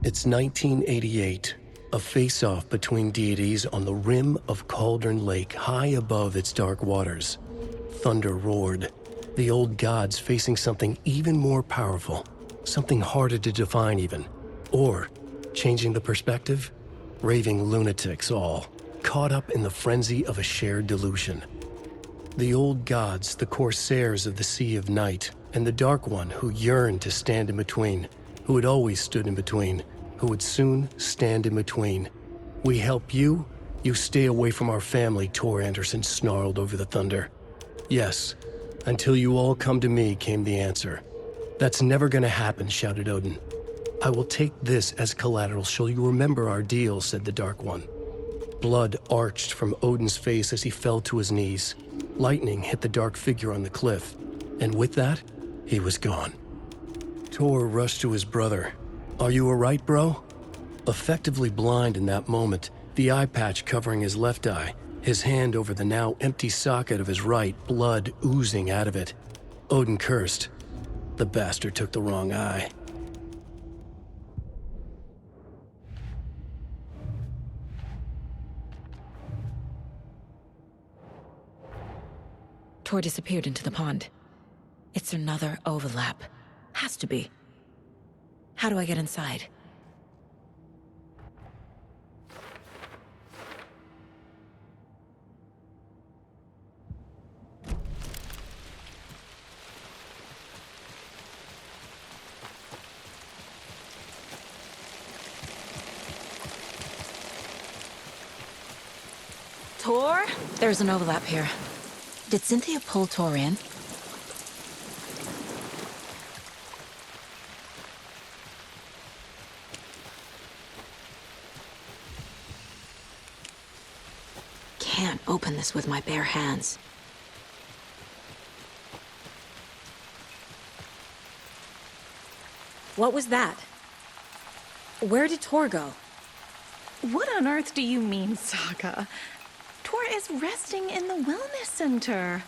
It's 1988, a face-off between deities on the rim of Cauldron Lake, high above its dark waters. Thunder roared, the old gods facing something even more powerful, something harder to define even. Or, changing the perspective, raving lunatics all, caught up in the frenzy of a shared delusion. The old gods, the corsairs of the Sea of Night, and the Dark One who yearned to stand in between, who had always stood in between, who would soon stand in between. We help you, you stay away from our family, Tor Anderson snarled over the thunder. Yes, until you all come to me, came the answer. That's never gonna happen, shouted Odin. I will take this as collateral, shall you remember our deal, said the Dark One. Blood arched from Odin's face as he fell to his knees. Lightning hit the dark figure on the cliff, and with that, he was gone. Tor rushed to his brother. Are you all right, bro? Effectively blind in that moment, the eye patch covering his left eye, his hand over the now empty socket of his right, blood oozing out of it. Odin cursed. The bastard took the wrong eye. Tor disappeared into the pond. It's another overlap. Has to be. How do I get inside? Tor? There's an overlap here. Did Cynthia pull Tor in? Can't open this with my bare hands. What was that? Where did Tor go? What on earth do you mean, Saga? Tor is resting in the wellness center.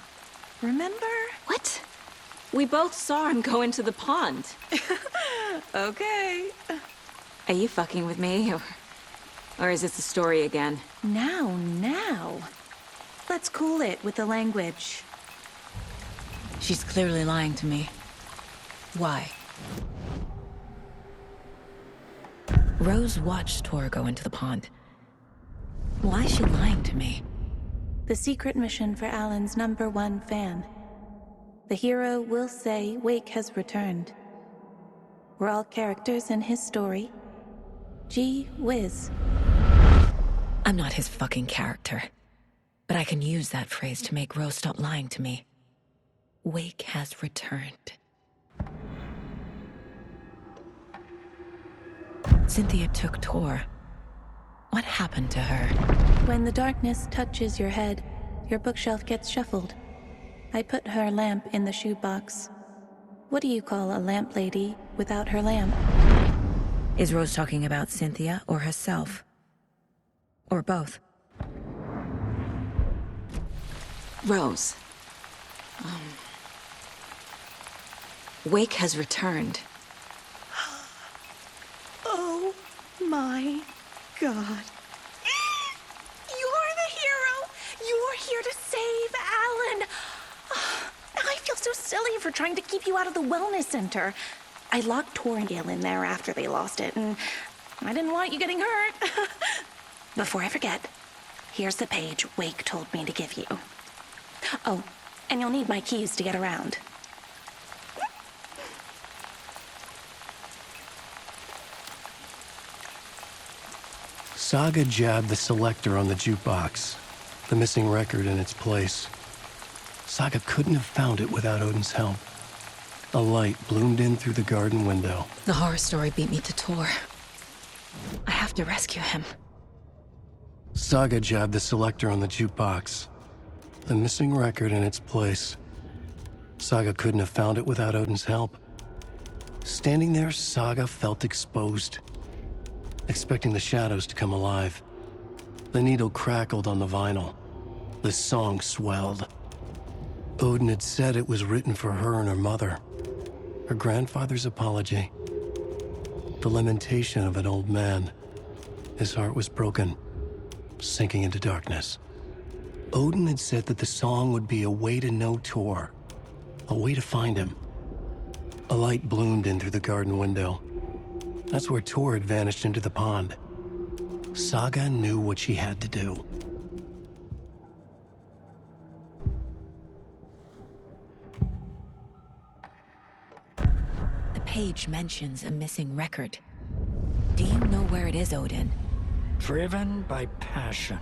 Remember? What? We both saw him go into the pond. Okay. Are you fucking with me, or is this the story again? Now. Let's cool it with the language. She's clearly lying to me. Why? Rose watched Tor go into the pond. Why is she lying to me? The secret mission for Alan's #1 fan. The hero will say Wake has returned. We're all characters in his story. Gee whiz. I'm not his fucking character. But I can use that phrase to make Rose stop lying to me. Wake has returned. Cynthia took Tor. What happened to her? When the darkness touches your head, your bookshelf gets shuffled. I put her lamp in the shoebox. What do you call a lamp lady without her lamp? Is Rose talking about Cynthia or herself? Or both? Rose. Wake has returned. Oh my God. You're the hero! You're here to save Alan! I feel so silly for trying to keep you out of the wellness center. I locked Tor and Gale in there after they lost it, and I didn't want you getting hurt. Before I forget, here's the page Wake told me to give you. Oh, and you'll need my keys to get around. Saga jabbed the selector on the jukebox, the missing record in its place. Saga couldn't have found it without Odin's help. A light bloomed in through the garden window. The horror story beat me to Tor. I have to rescue him. Saga jabbed the selector on the jukebox, the missing record in its place. Saga couldn't have found it without Odin's help. Standing there, Saga felt exposed, expecting the shadows to come alive. The needle crackled on the vinyl. The song swelled. Odin had said it was written for her and her mother. Her grandfather's apology. The lamentation of an old man. His heart was broken, sinking into darkness. Odin had said that the song would be a way to know Tor, a way to find him. A light bloomed in through the garden window. That's where Tor had vanished into the pond. Saga knew what she had to do. The page mentions a missing record. Do you know where it is, Odin? Driven by passion,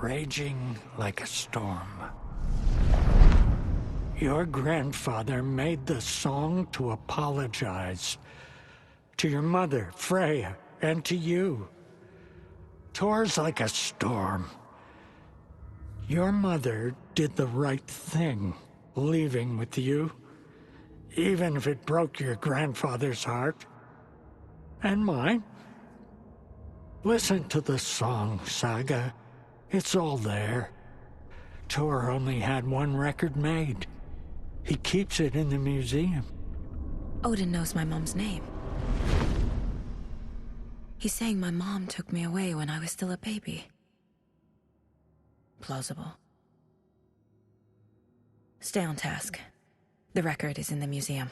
raging like a storm. Your grandfather made the song to apologize to your mother, Freya, and to you. Tor's like a storm. Your mother did the right thing, leaving with you, even if it broke your grandfather's heart. And mine. Listen to the song, Saga. It's all there. Tor only had one record made. He keeps it in the museum. Odin knows my mom's name. He's saying my mom took me away when I was still a baby. Plausible. Stay on task. The record is in the museum.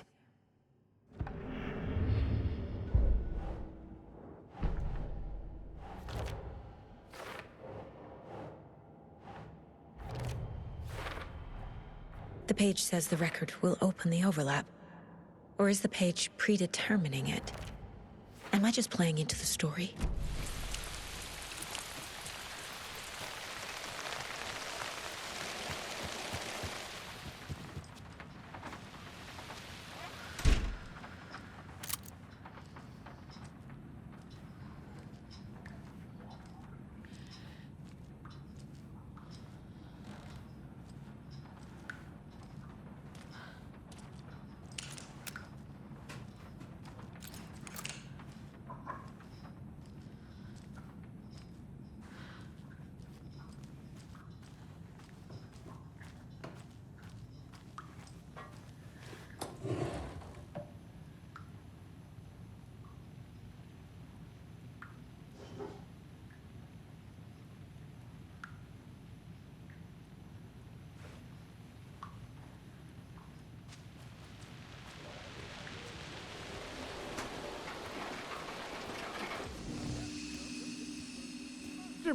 The page says the record will open the overlap. Or is the page predetermining it? Am I just playing into the story?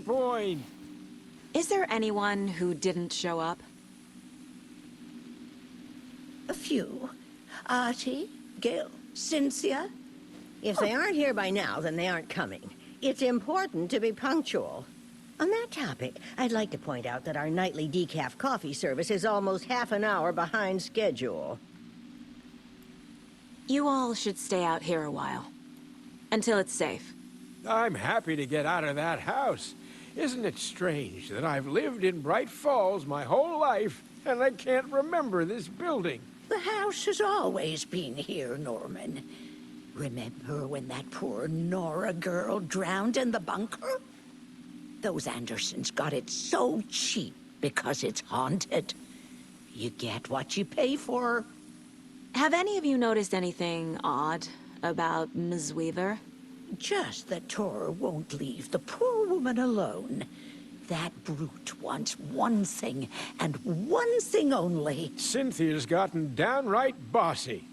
Point. Is there anyone who didn't show up? A few. Artie, Gil, Cynthia. If they aren't here by now, then they aren't coming. It's important to be punctual. On that topic, I'd like to point out that our nightly decaf coffee service is almost half an hour behind schedule. You all should stay out here a while. Until it's safe. I'm happy to get out of that house. Isn't it strange that I've lived in Bright Falls my whole life, and I can't remember this building? The house has always been here, Norman. Remember when that poor Nora girl drowned in the bunker? Those Andersons got it so cheap because it's haunted. You get what you pay for. Have any of you noticed anything odd about Ms. Weaver? Just that Tor won't leave the poor woman alone. That brute wants one thing, and one thing only. Cynthia's gotten downright bossy.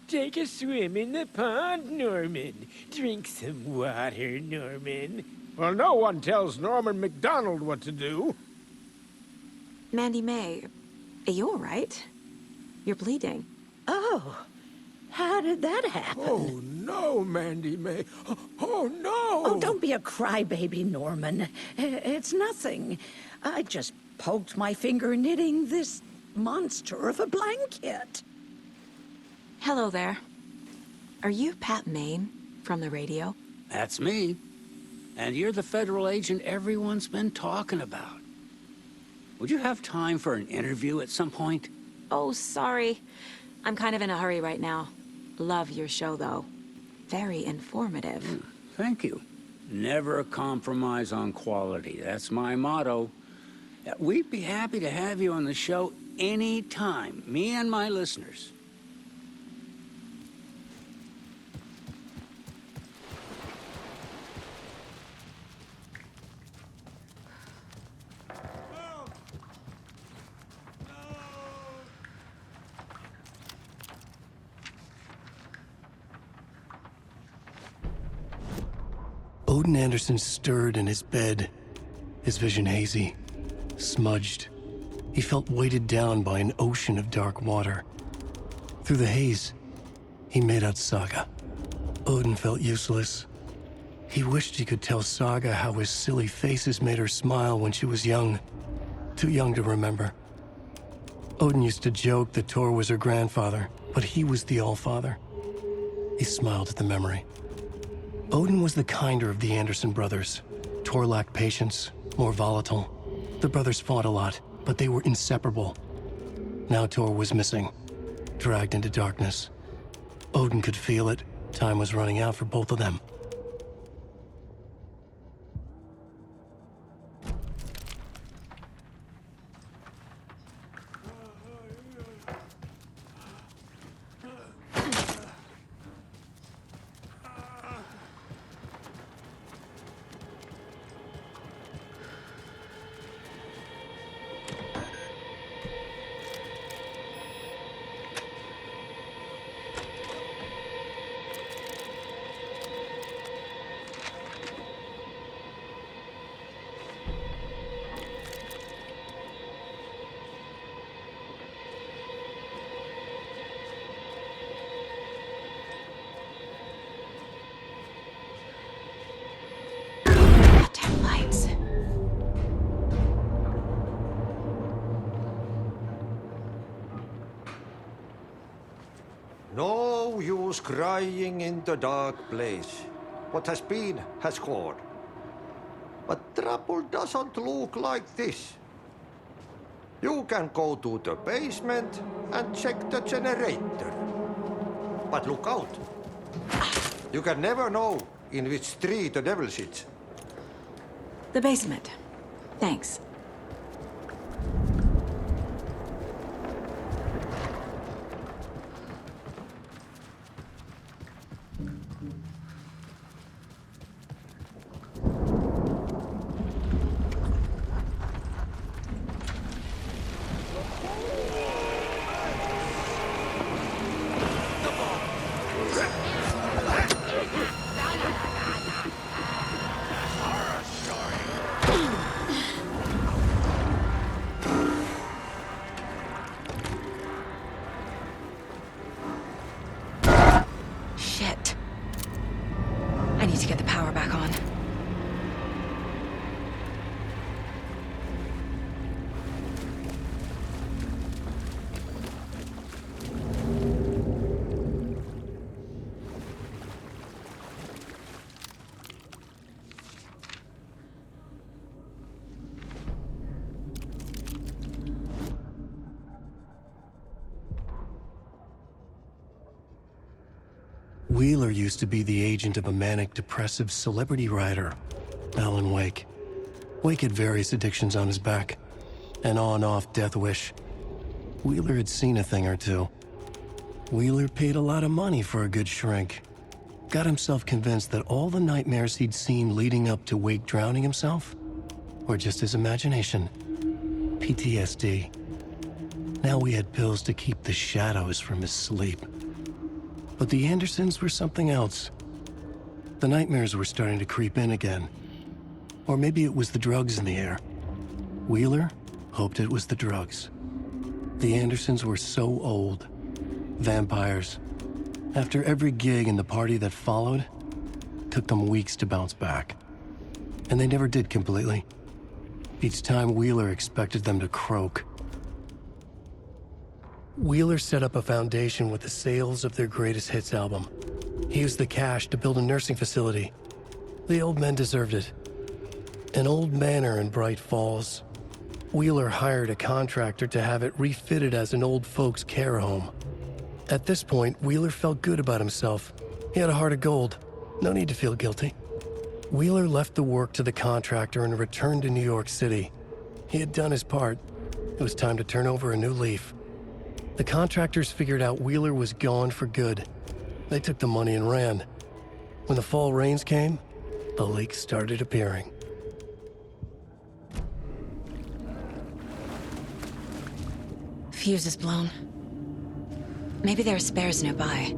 Take a swim in the pond, Norman. Drink some water, Norman. Well, no one tells Norman MacDonald what to do. Mandy May, are you all right? You're bleeding. Oh, how did that happen? Oh, no, Mandy May. Oh, no! Oh, don't be a crybaby, Norman. It's nothing. I just poked my finger knitting this monster of a blanket. Hello there. Are you Pat Maine from the radio? That's me. And you're the federal agent everyone's been talking about. Would you have time for an interview at some point? Oh, sorry. I'm kind of in a hurry right now. Love your show, though. Very informative. Thank you. Never compromise on quality. That's my motto. We'd be happy to have you on the show any time, me and my listeners. Odin Anderson stirred in his bed, his vision hazy, smudged. He felt weighted down by an ocean of dark water. Through the haze, he made out Saga. Odin felt useless. He wished he could tell Saga how his silly faces made her smile when she was young. Too young to remember. Odin used to joke that Tor was her grandfather, but he was the Allfather. He smiled at the memory. Odin was the kinder of the Anderson brothers. Tor lacked patience, more volatile. The brothers fought a lot, but they were inseparable. Now Tor was missing, dragged into darkness. Odin could feel it. Time was running out for both of them. No use crying in the dark place. What has been has gone. But trouble doesn't look like this. You can go to the basement and check the generator. But look out. You can never know in which tree the devil sits. The basement. Thanks. Shit. I need to get the power back on. Wheeler used to be the agent of a manic-depressive celebrity writer, Alan Wake. Wake had various addictions on his back, an on-off death wish. Wheeler had seen a thing or two. Wheeler paid a lot of money for a good shrink. Got himself convinced that all the nightmares he'd seen leading up to Wake drowning himself were just his imagination. PTSD. Now he had pills to keep the shadows from his sleep. But the Andersons were something else. The nightmares were starting to creep in again. Or maybe it was the drugs in the air. Wheeler hoped it was the drugs. The Andersons were so old. Vampires. After every gig and the party that followed, took them weeks to bounce back. And they never did completely. Each time Wheeler expected them to croak. Wheeler set up a foundation with the sales of their greatest hits album. He used the cash to build a nursing facility. The old men deserved it. An old manor in Bright Falls. Wheeler hired a contractor to have it refitted as an old folks' care home. At this point, Wheeler felt good about himself. He had a heart of gold. No need to feel guilty. Wheeler left the work to the contractor and returned to New York City. He had done his part. It was time to turn over a new leaf. The contractors figured out Wheeler was gone for good. They took the money and ran. When the fall rains came, the lake started appearing. Fuse is blown. Maybe there are spares nearby.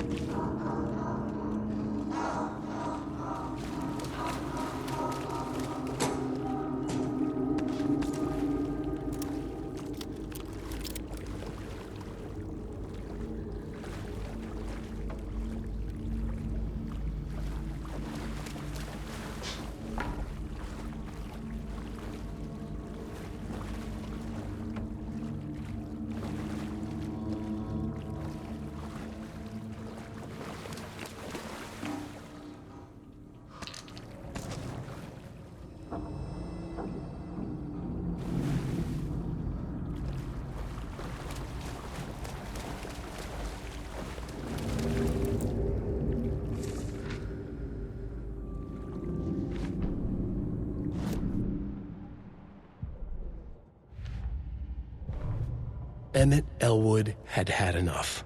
Emmett Elwood had had enough.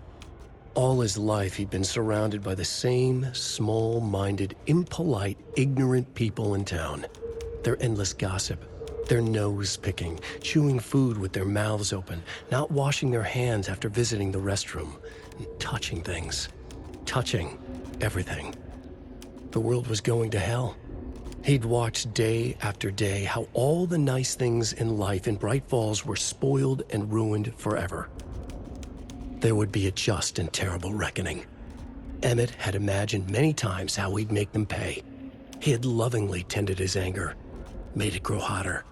All his life, he'd been surrounded by the same small-minded, impolite, ignorant people in town. Their endless gossip, their nose-picking, chewing food with their mouths open, not washing their hands after visiting the restroom, and touching things. Touching everything. The world was going to hell. He'd watched day after day how all the nice things in life in Bright Falls were spoiled and ruined forever. There would be a just and terrible reckoning. Emmett had imagined many times how he'd make them pay. He had lovingly tended his anger, made it grow hotter.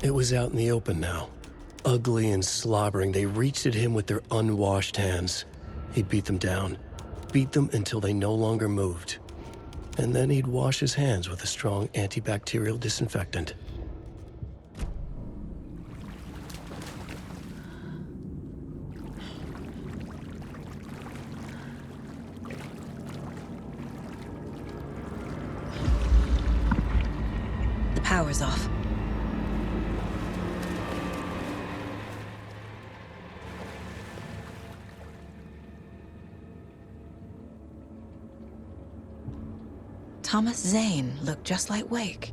It was out in the open now. Ugly and slobbering, they reached at him with their unwashed hands. He'd beat them down, beat them until they no longer moved. And then he'd wash his hands with a strong antibacterial disinfectant. The power's off. Thomas Zane looked just like Wake.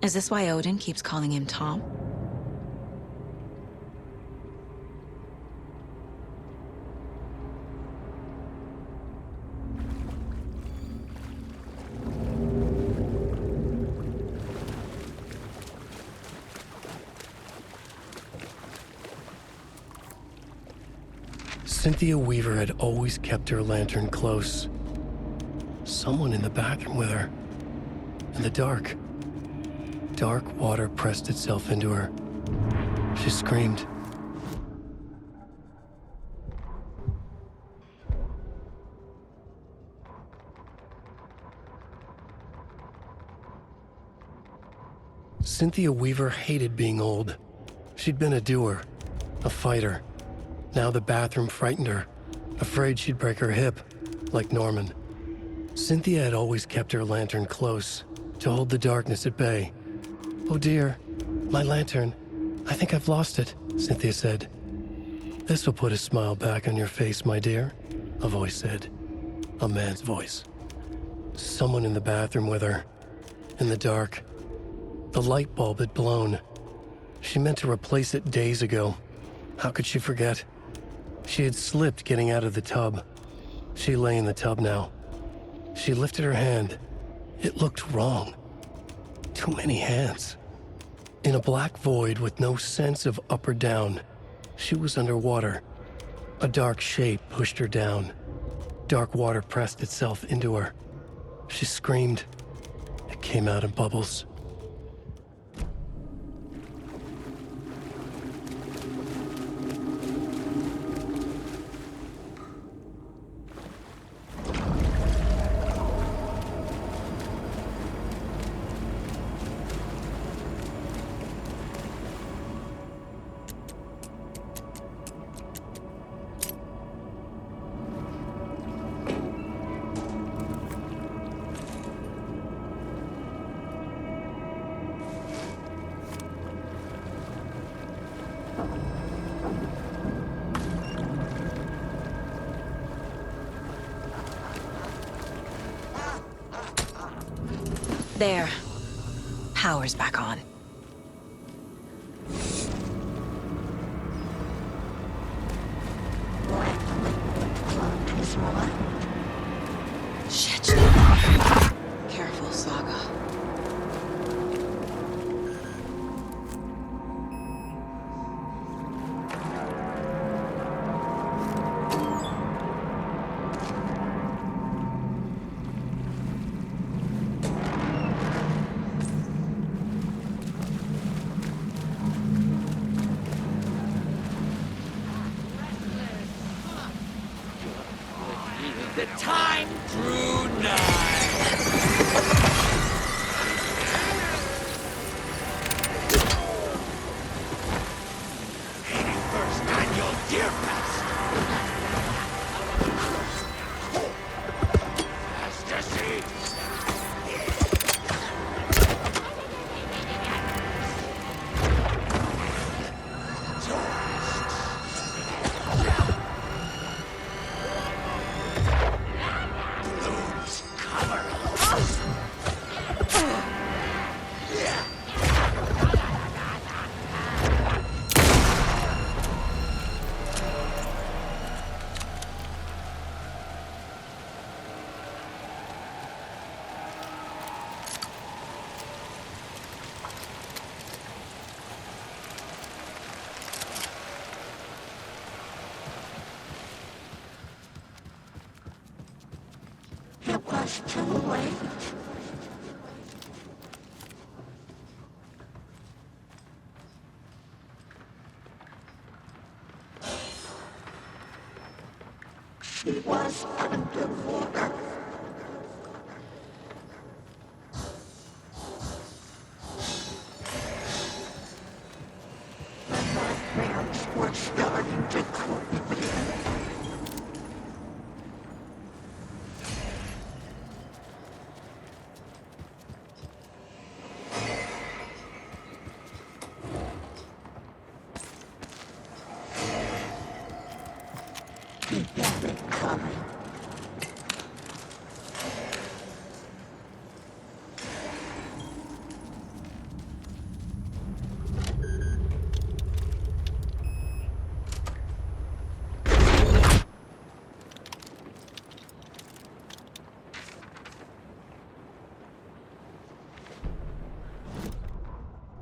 Is this why Odin keeps calling him Tom? Cynthia Weaver had always kept her lantern close. Someone in the bathroom with her. In the dark. Dark water pressed itself into her. She screamed. Cynthia Weaver hated being old. She'd been a doer, a fighter. Now the bathroom frightened her, afraid she'd break her hip, like Norman. Cynthia had always kept her lantern close, to hold the darkness at bay. "Oh dear, my lantern. I think I've lost it," Cynthia said. "This will put a smile back on your face, my dear," a voice said. A man's voice. Someone in the bathroom with her. In the dark. The light bulb had blown. She meant to replace it days ago. How could she forget? She had slipped getting out of the tub. She lay in the tub now. She lifted her hand. It looked wrong. Too many hands. In a black void with no sense of up or down, she was underwater. A dark shape pushed her down. Dark water pressed itself into her. She screamed. It came out in bubbles. There. Power's back on. Shit. Careful, Saga. The time drew nigh. First annual Deer Fest. Ecstasy. So was too late. She was underwater. The nightmares were starting to creep in. Keep it coming.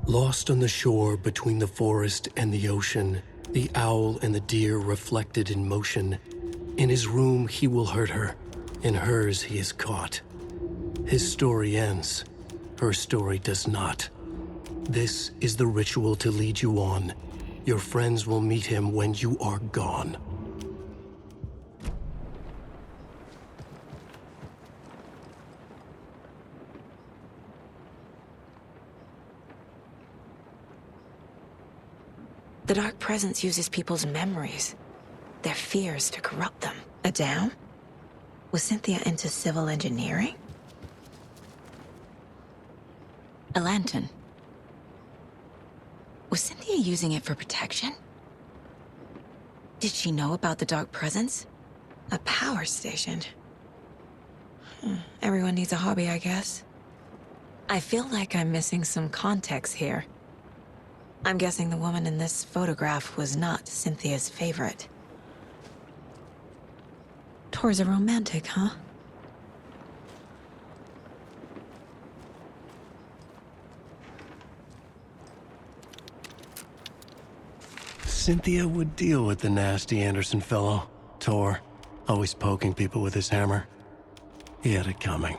Lost on the shore between the forest and the ocean, the owl and the deer reflected in motion. In his room he will hurt her, in hers he is caught. His story ends, her story does not. This is the ritual to lead you on. Your friends will meet him when you are gone. The Dark Presence uses people's memories, their fears to corrupt them. A dam? Was Cynthia into civil engineering? A lantern? Was Cynthia using it for protection? Did she know about the Dark Presence? A power station? Everyone needs a hobby, I guess. I feel like I'm missing some context here. I'm guessing the woman in this photograph was not Cynthia's favorite. Tor's a romantic, huh? Cynthia would deal with the nasty Anderson fellow, Tor, always poking people with his hammer. He had it coming.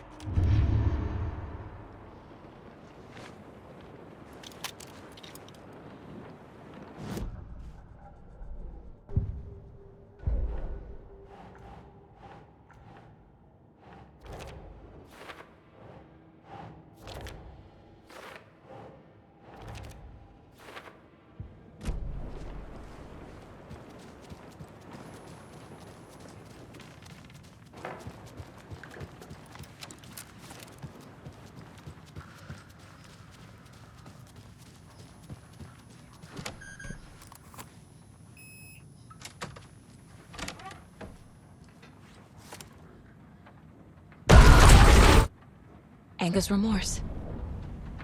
Anger's remorse.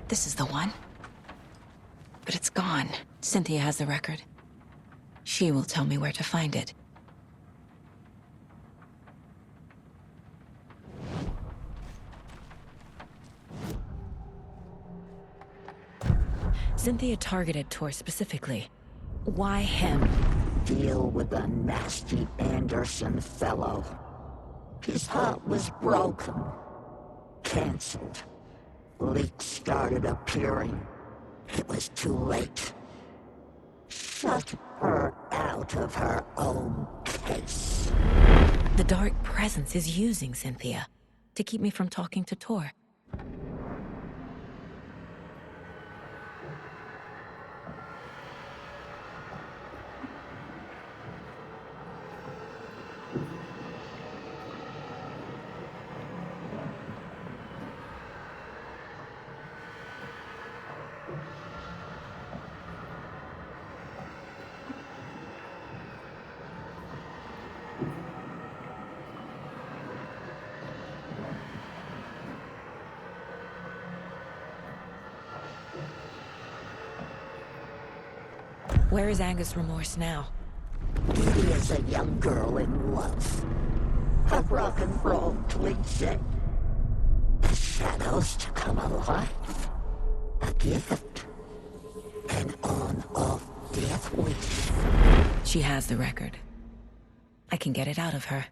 This is the one. But it's gone. Cynthia has the record. She will tell me where to find it. Cynthia targeted Tor specifically. Why him? Deal with the nasty Anderson fellow. His heart was broken. Cancelled. Leaks started appearing. It was too late. Shut her out of her own case. The Dark Presence is using Cynthia to keep me from talking to Tor. Where is Anger's remorse now? He is a young girl in love. A rock and roll cliche. The shadows to come alive. A gift. An on-off death wish. She has the record. I can get it out of her.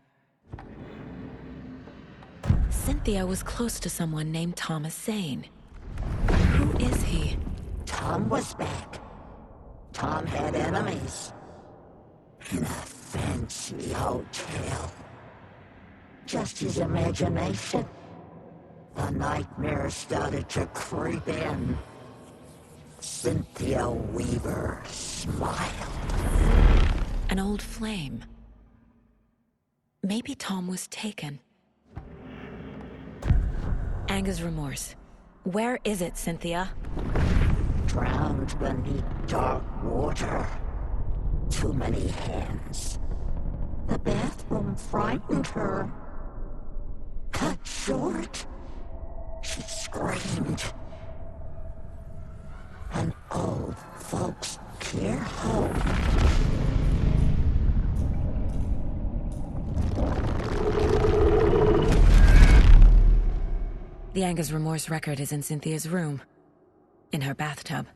Cynthia was close to someone named Thomas Zane. Who is he? Tom was back. Tom had enemies. In a fancy hotel. Just his imagination. The nightmare started to creep in. Cynthia Weaver smiled. An old flame. Maybe Tom was taken. Anger's remorse. Where is it, Cynthia? Drowned beneath dark water. Too many hands. The bathroom frightened her. Cut short. She screamed. An old folks' care home. The Anger's remorse record is in Cynthia's room. In her bathtub.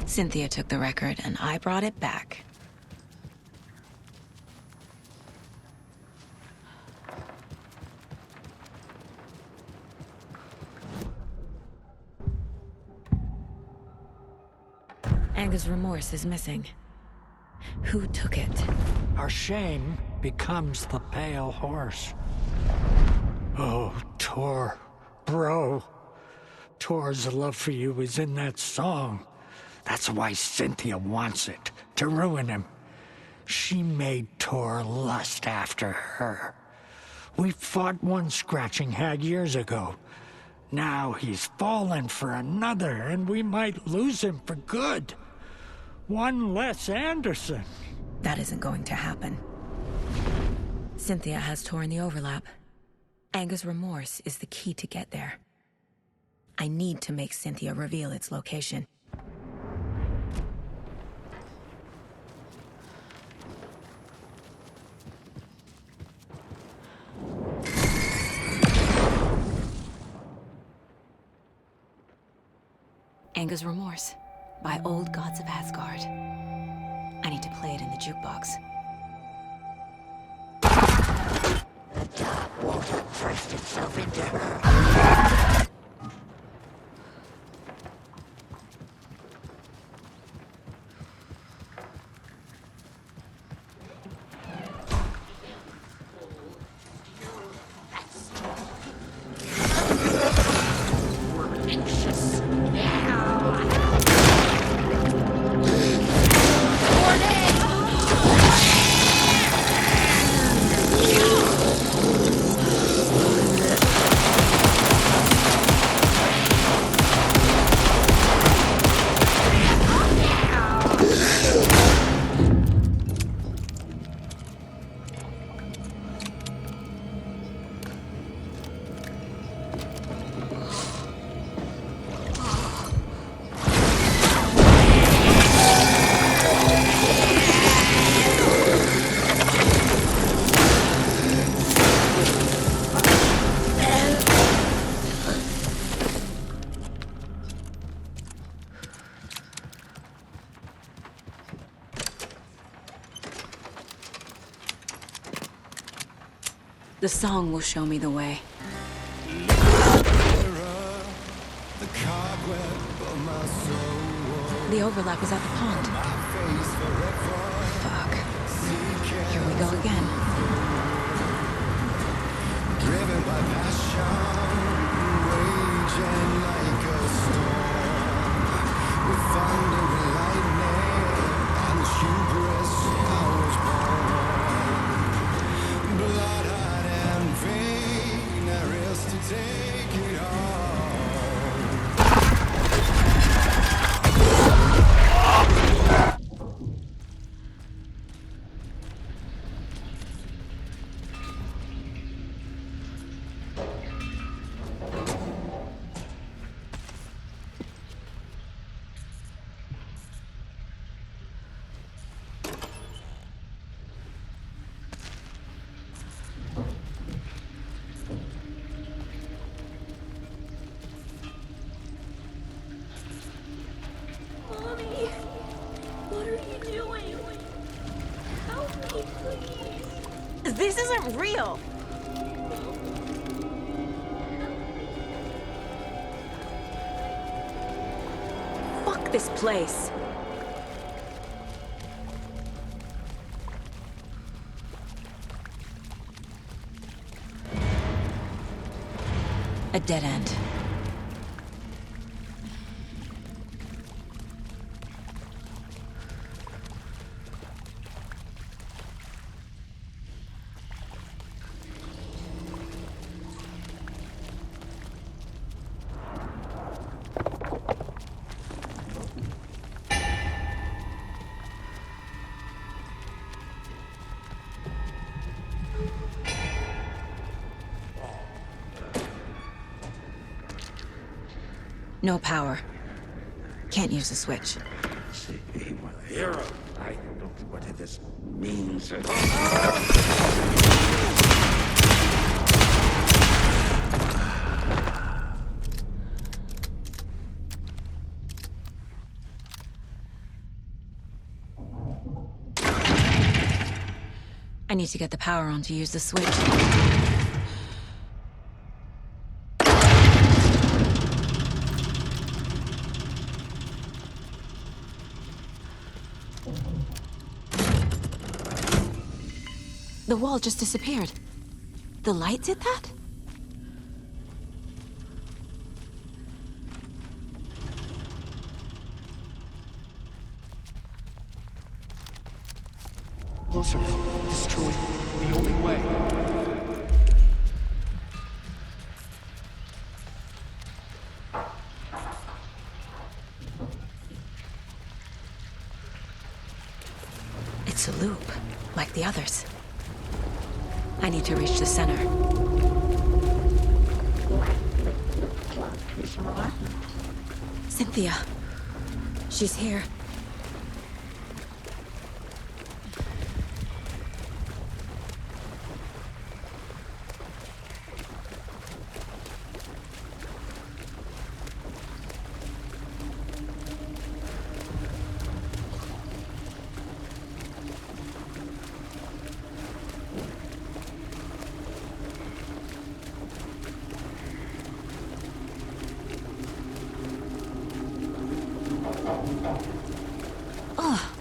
Cynthia took the record and I brought it back. Anger's remorse is missing. Who took it? Our shame becomes the pale horse. Oh, Tor, bro. Tor's love for you is in that song. That's why Cynthia wants it, to ruin him. She made Tor lust after her. We fought one scratching hag years ago. Now he's fallen for another, and we might lose him for good. One less Anderson. That isn't going to happen. Cynthia has Tor in the overlap. Anger's remorse is the key to get there. I need to make Cynthia reveal its location. Anger's Remorse by Old Gods of Asgard. I need to play it in the jukebox. The dark water pressed itself into her. The song will show me the way. The overlap is at the pond. Fuck. Here we go again. Driven by passion, raging like a storm, with thunder and lightning, and the hubris I was born. Blood, heart, and vein, there is to take it all. This isn't real! Fuck this place. A dead end. No power. Can't use the switch. See, hero. I don't know what this means. I need to get the power on to use the switch. The wall just disappeared. The light did that? Closer. Destroy. The only way. It's a loop, like the others. I need to reach the center. Cynthia. She's here.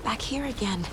Back here again.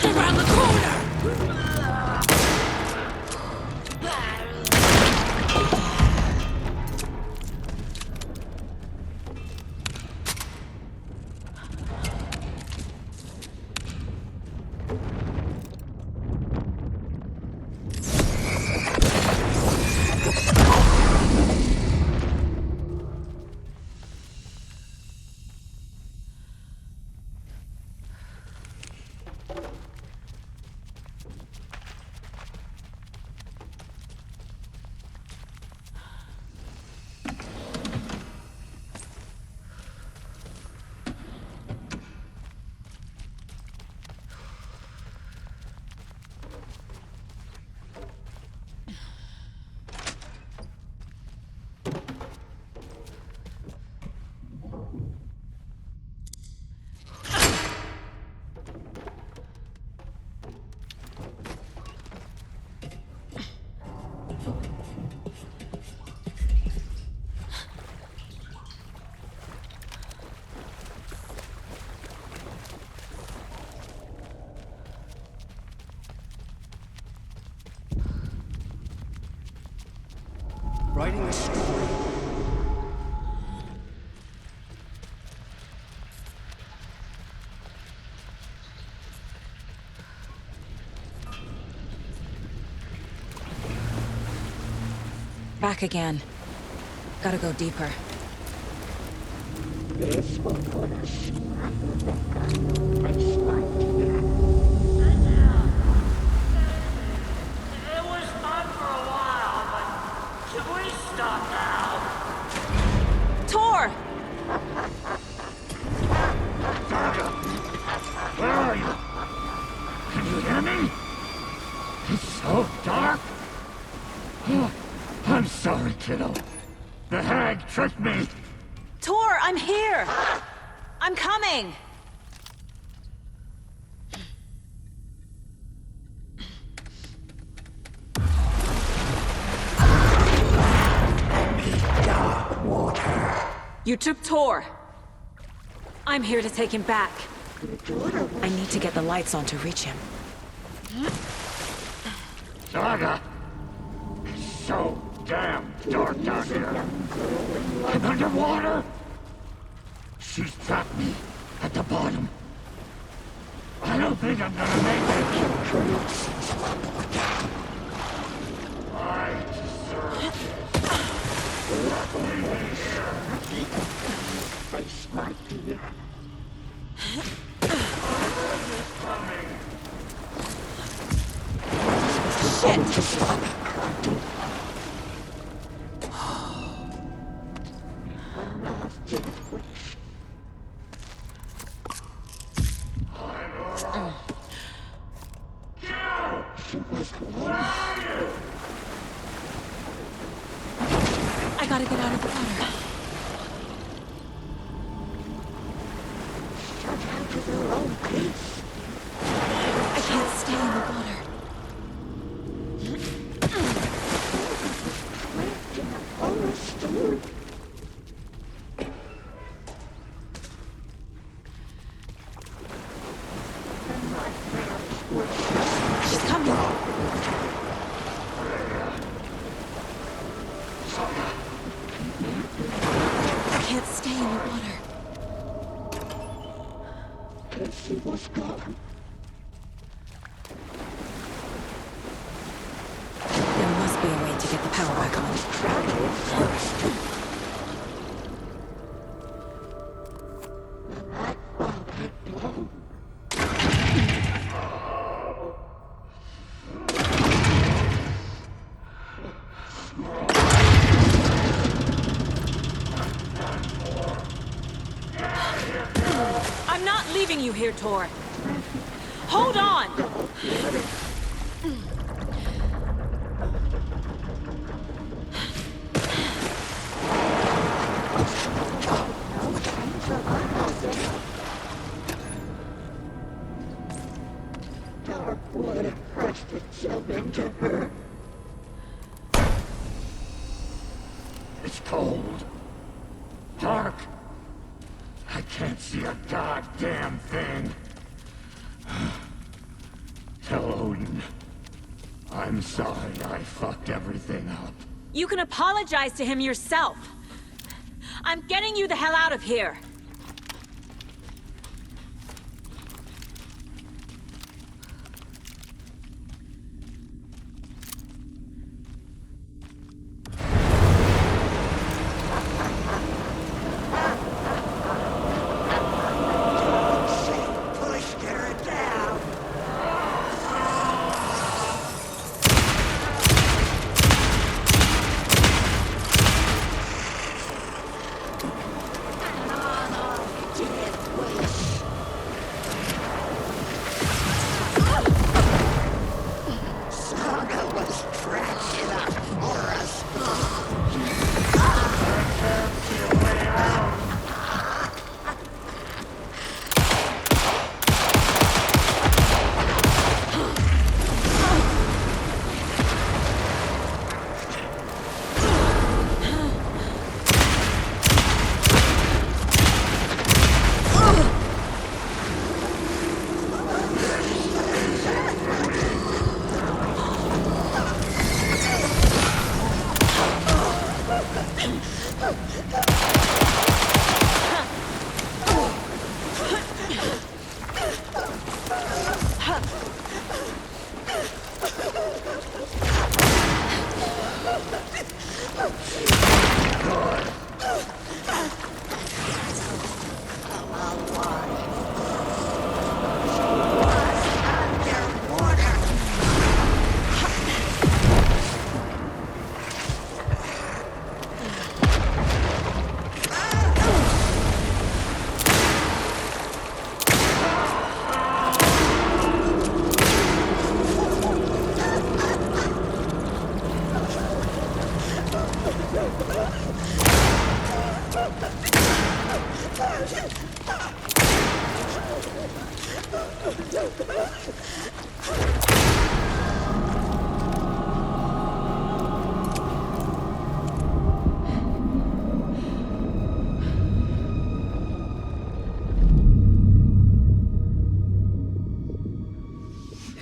just around the corner! Writing a story. Back again. Gotta go deeper. It was fun for a while, but should we stop now? Tor! Where are you? Can you hear me? It's so dark. I'm sorry, kiddo. The hag tricked me. Tor, I'm here! I'm coming! Dark water. You took Tor. I'm here to take him back. I need to get the lights on to reach him. Saga. It's so damn dark down here. I'm underwater. She's trapped me at the bottom. I don't think I'm gonna make it. I deserve this. Leave me here. Face my fear. I gotta get out of the water. I can't stay in the water. She's coming. I can't stay in the water. There must be a way to get the power back on. I'm not leaving you here, Tor. Hold on! It's cold. Dark. I can't see a goddamn thing. Tell Odin. I'm sorry I fucked everything up. You can apologize to him yourself. I'm getting you the hell out of here.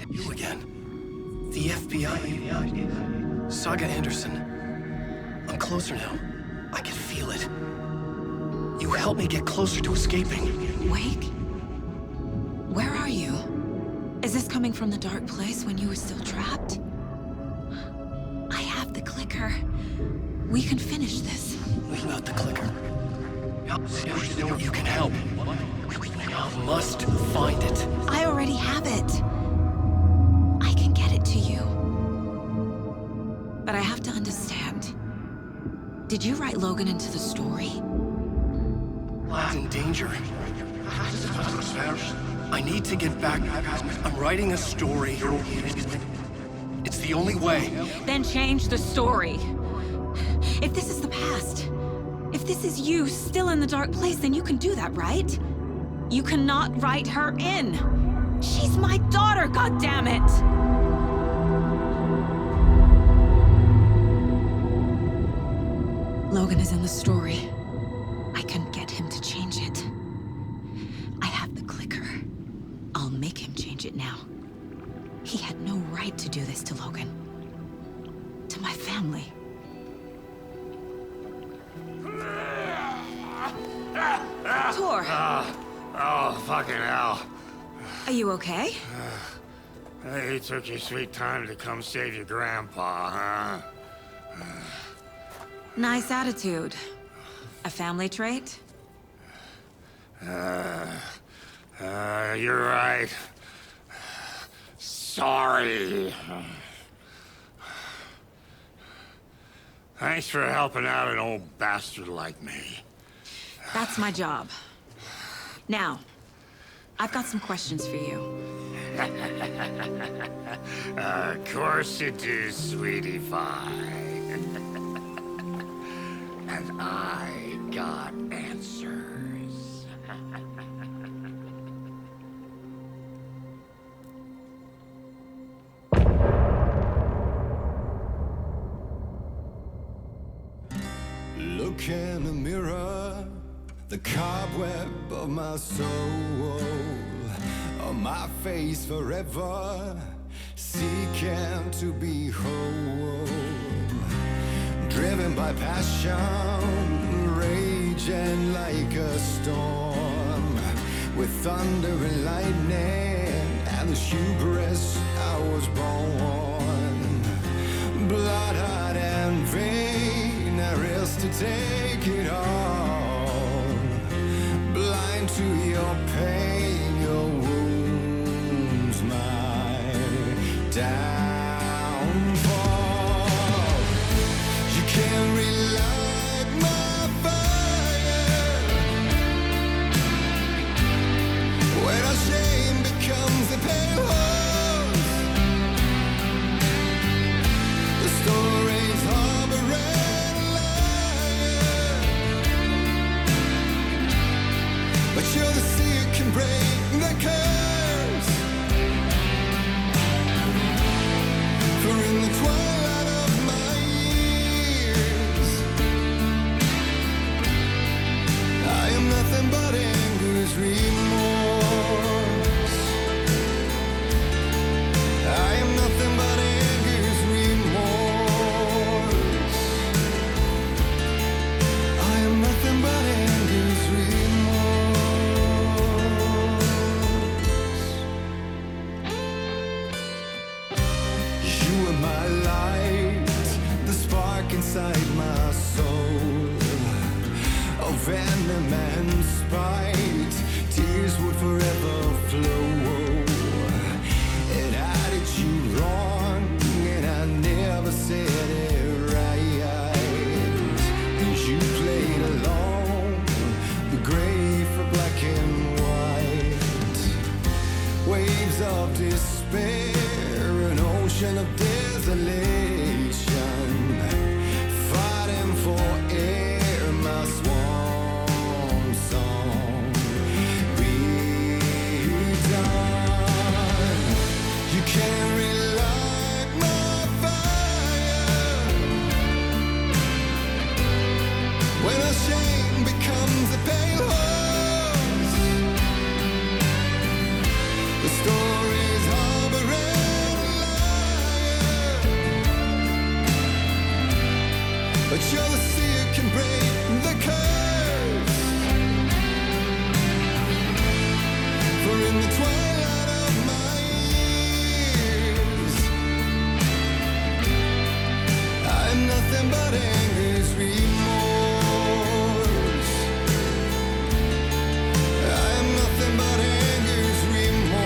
You again. The FBI. Saga Anderson. I'm closer now. I can feel it. You helped me get closer to escaping. Wake? Where are you? Is this coming from the dark place when you were still trapped? I have the clicker. We can finish this. What about the clicker? You can help. You must find it. I already have it. I can get it to you. But I have to understand. Did you write Logan into the story? Lad's in danger. I need to get back. I'm writing a story. It's the only way. Then change the story. If this is the past, if this is you still in the dark place, then you can do that, right? You cannot write her in. She's my daughter, goddammit! Logan is in the story. I can get him to change it. I have the clicker. I'll make him change it now. He had no right to do this to Logan. To my family. Tor! Oh, fucking hell. Are you okay? You took your sweet time to come save your grandpa, huh? Nice attitude. A family trait? You're right. Sorry. Thanks for helping out an old bastard like me. That's my job. Now, I've got some questions for you. Of course you do, sweetie pie. And I got answers. Look in the mirror, the cobweb of my soul. on my face forever, seeking to be whole. Driven by passion, raging like a storm, with thunder and lightning and the hubris I was born. Blood, heart, and vein, I risk to take it all. Blind to your pain, your wounds, my downfall. You can't relight my fire when our shame becomes a pale horse. The stories harboring liar, but you're the sea that can break the curse. For in the twilight of my years, I am nothing but anger's remorse. I am nothing but anger's remorse. I am nothing but anger's remorse. You are my light, the spark inside my soul. Of venom and spite, tears would forever flow. It had you wrong, and I never said it right. And you played along, the gray for black and white. Waves of despair, an ocean of desolation, fighting for air, my swan song. Be done. You can't relight my fire when our shame becomes a pale horse. The stories harboring liar, but you're the sea that can break the curse. For in the twilight of my years, I'm nothing but anger's remorse. I'm nothing but anger's remorse.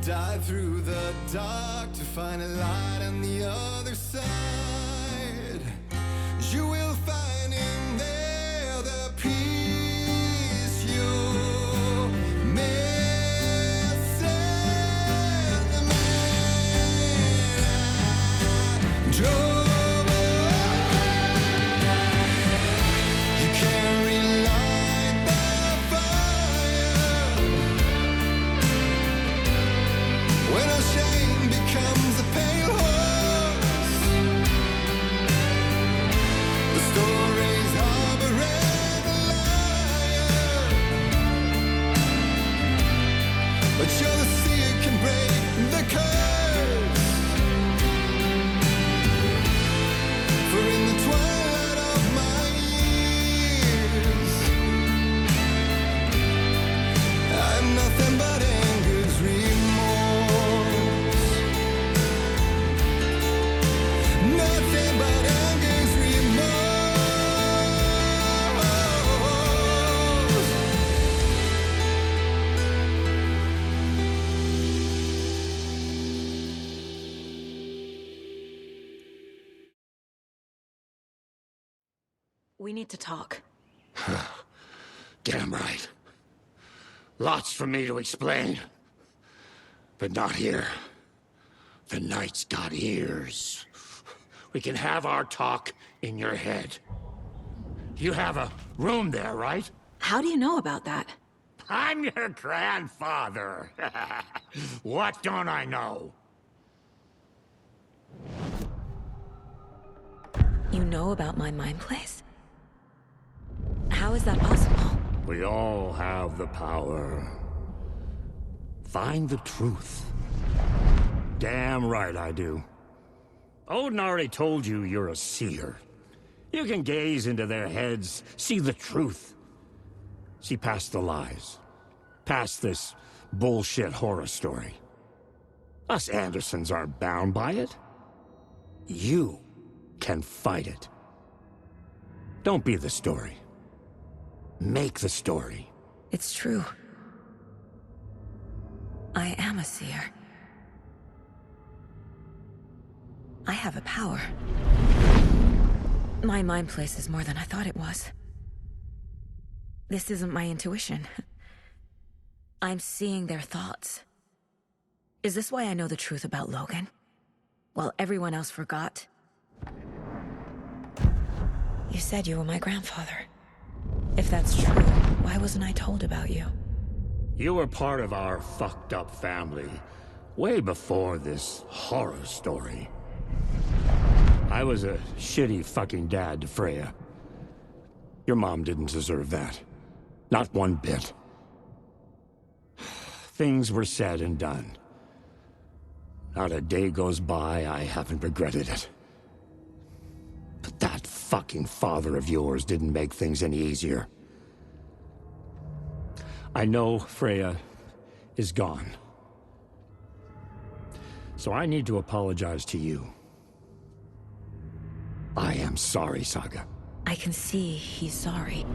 Dive through the dark to find a light on the other side. You will find in there the peace you're missing. The man I drove. You can't relight the fire when our shame becomes a pale horse. Nothing but anger's remorse. We need to talk. Damn right. Lots for me to explain. But not here. The night's got ears. We can have our talk in your head. You have a room there, right? How do you know about that? I'm your grandfather. What don't I know? You know about my mind place? How is that possible? We all have the power. Find the truth. Damn right I do. Odin already told you you're a seer. You can gaze into their heads, see the truth. See past the lies. Past this bullshit horror story. Us Andersons aren't bound by it. You can fight it. Don't be the story. Make the story. It's true. I am a seer. I have a power. My mind place is more than I thought it was. This isn't my intuition. I'm seeing their thoughts. Is this why I know the truth about Logan? While everyone else forgot? You said you were my grandfather. If that's true, why wasn't I told about you? You were part of our fucked up family, way before this horror story. I was a shitty fucking dad to Freya. Your mom didn't deserve that. Not one bit. Things were said and done. Not a day goes by I haven't regretted it. But that fucking father of yours didn't make things any easier. I know Freya is gone. So I need to apologize to you. I am sorry, Saga. I can see he's sorry.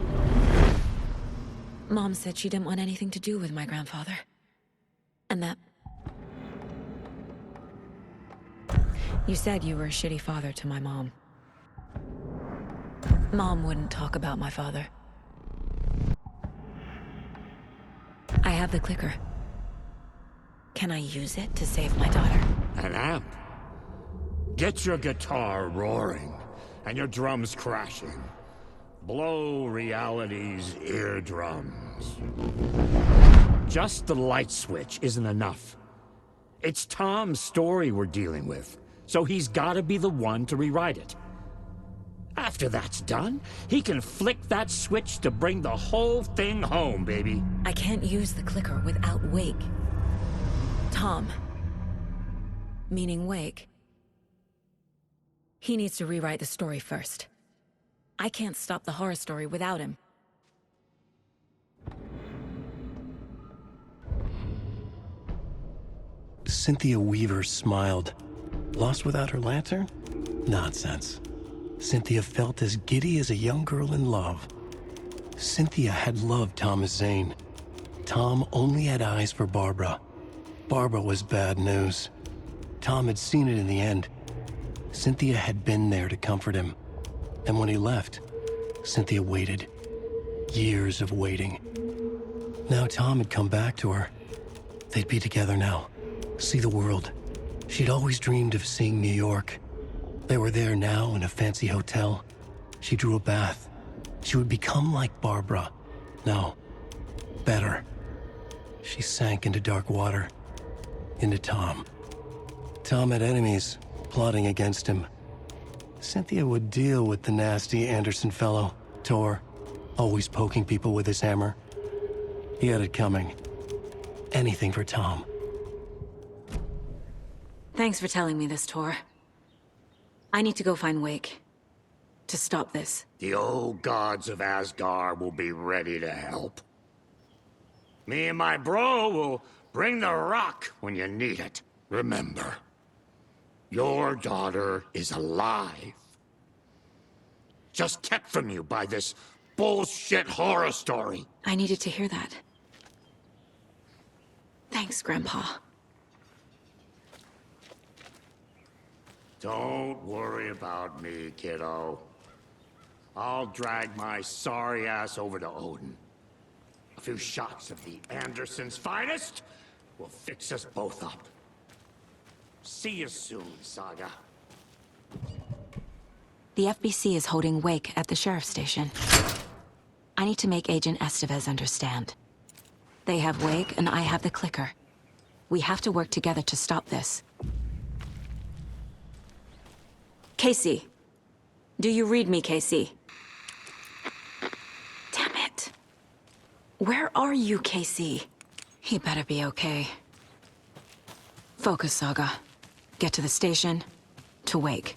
Mom said she didn't want anything to do with my grandfather. And that... You said you were a shitty father to my mom. Mom wouldn't talk about my father. I have the clicker. Can I use it to save my daughter? An amp? Get your guitar roaring, and your drums crashing. Blow reality's eardrums. Just the light switch isn't enough. It's Tom's story we're dealing with, so he's gotta be the one to rewrite it. After that's done, he can flick that switch to bring the whole thing home, baby. I can't use the clicker without Wake. Tom. Meaning Wake. He needs to rewrite the story first. I can't stop the horror story without him. Cynthia Weaver smiled. Lost without her lantern? Nonsense. Cynthia felt as giddy as a young girl in love. Cynthia had loved Thomas Zane. Tom only had eyes for Barbara. Barbara was bad news. Tom had seen it in the end. Cynthia had been there to comfort him. And when he left, Cynthia waited. Years of waiting. Now Tom had come back to her. They'd be together now. See the world. She'd always dreamed of seeing New York. They were there now in a fancy hotel. She drew a bath. She would become like Barbara. No, better. She sank into dark water. Into Tom. Tom had enemies plotting against him. Cynthia would deal with the nasty Anderson fellow, Tor, always poking people with his hammer. He had it coming. Anything for Tom. Thanks for telling me this, Tor. I need to go find Wake. To stop this. The old gods of Asgard will be ready to help. Me and my bro will bring the rock when you need it. Remember, Your daughter is alive. Just kept from you by this bullshit horror story. I needed to hear that. Thanks, Grandpa. Don't worry about me, kiddo. I'll drag my sorry ass over to Odin. A few shots of the Andersons' finest will fix us both up. See you soon, Saga. The FBC is holding Wake at the sheriff's station. I need to make Agent Estevez understand. They have Wake and I have the clicker. We have to work together to stop this. Casey. Do you read me, Casey? Damn it. Where are you, Casey? He better be okay. Focus, Saga. Get to the station, to Wake.